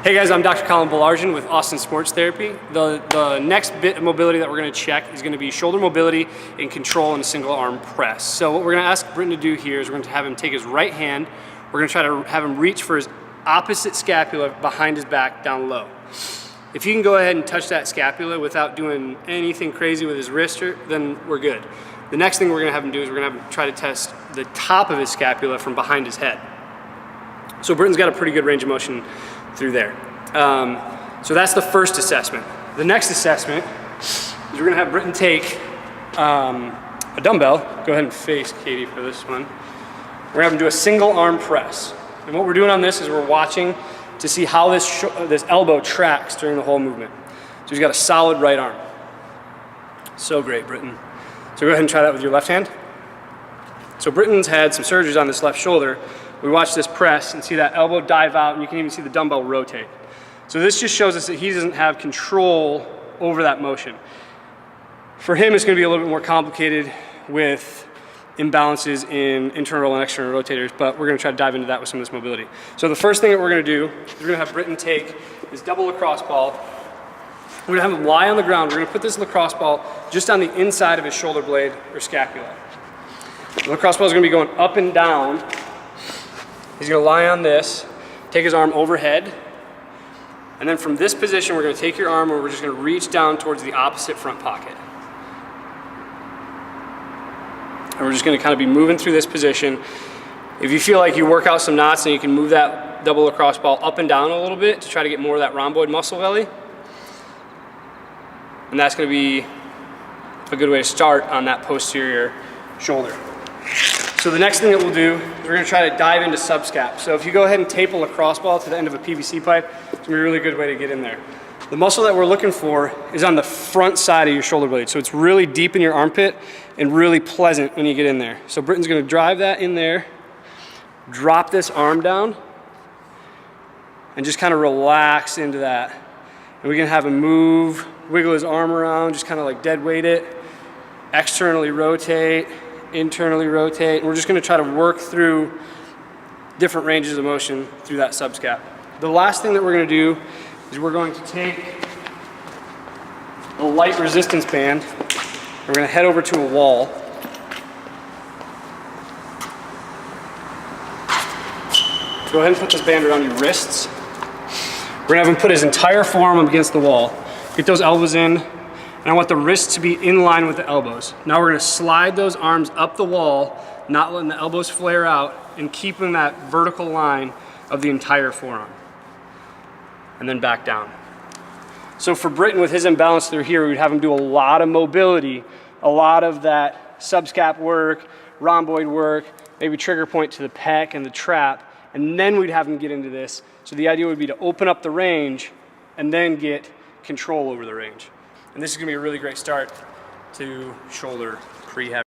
Hey guys, I'm Dr. Colin Balarjian with Austin Sports Therapy. The next bit of mobility that we're going to check is going to be shoulder mobility and control in a single arm press. So what we're going to ask Britton to do here is we're going to have him take his right hand, we're going to try to have him reach for his opposite scapula behind his back down low. If he can go ahead and touch that scapula without doing anything crazy with his wrist, then we're good. The next thing we're going to have him do is we're going to have him try to test the top of his scapula from behind his head. So Britton's got a pretty good range of motion through there. So that's the first assessment. The next assessment is we're going to have Britton take a dumbbell. Go ahead and face Katie for this one. We're going to have him do a single arm press. And what we're doing on this is we're watching to see how this elbow tracks during the whole movement. So he's got a solid right arm. So great, Britton. So go ahead and try that with your left hand. So Britton's had some surgeries on this left shoulder. We watch this press and see that elbow dive out, and you can even see the dumbbell rotate. So this just shows us that he doesn't have control over that motion. For him, it's going to be a little bit more complicated with imbalances in internal and external rotators, but we're going to try to dive into that with some of this mobility. So the first thing that we're going to do is we're going to have Britton take this double lacrosse ball. We're going to have him lie on the ground. We're going to put this lacrosse ball just on the inside of his shoulder blade or scapula. The lacrosse ball is going to be going up and down. He's going to lie on this, take his arm overhead, and then from this position we're going to take your arm and we're just going to reach down towards the opposite front pocket. And we're just going to kind of be moving through this position. If you feel like you work out some knots, then you can move that double lacrosse ball up and down a little bit to try to get more of that rhomboid muscle belly. And that's going to be a good way to start on that posterior shoulder. So the next thing that we'll do is we're going to try to dive into subscap. So if you go ahead and tape a lacrosse ball to the end of a PVC pipe, it's going to be a really good way to get in there. The muscle that we're looking for is on the front side of your shoulder blade. So it's really deep in your armpit and really pleasant when you get in there. So Britton's going to drive that in there, drop this arm down, and just kind of relax into that. And we can have him move, wiggle his arm around, just kind of like dead weight it, externally rotate, internally rotate, and we're just going to try to work through different ranges of motion through that subscap. The last thing that we're going to do is we're going to take a light resistance band. We're going to head over to a wall. Go ahead and put this band around your wrists. We're going to have him put his entire forearm up against the wall. Get those elbows in. And I want the wrists to be in line with the elbows. Now we're going to slide those arms up the wall, not letting the elbows flare out, and keeping that vertical line of the entire forearm. And then back down. So for Britton, with his imbalance through here, we'd have him do a lot of mobility, a lot of that subscap work, rhomboid work, maybe trigger point to the pec and the trap, and then we'd have him get into this. So the idea would be to open up the range and then get control over the range. And this is going to be a really great start to shoulder prehab.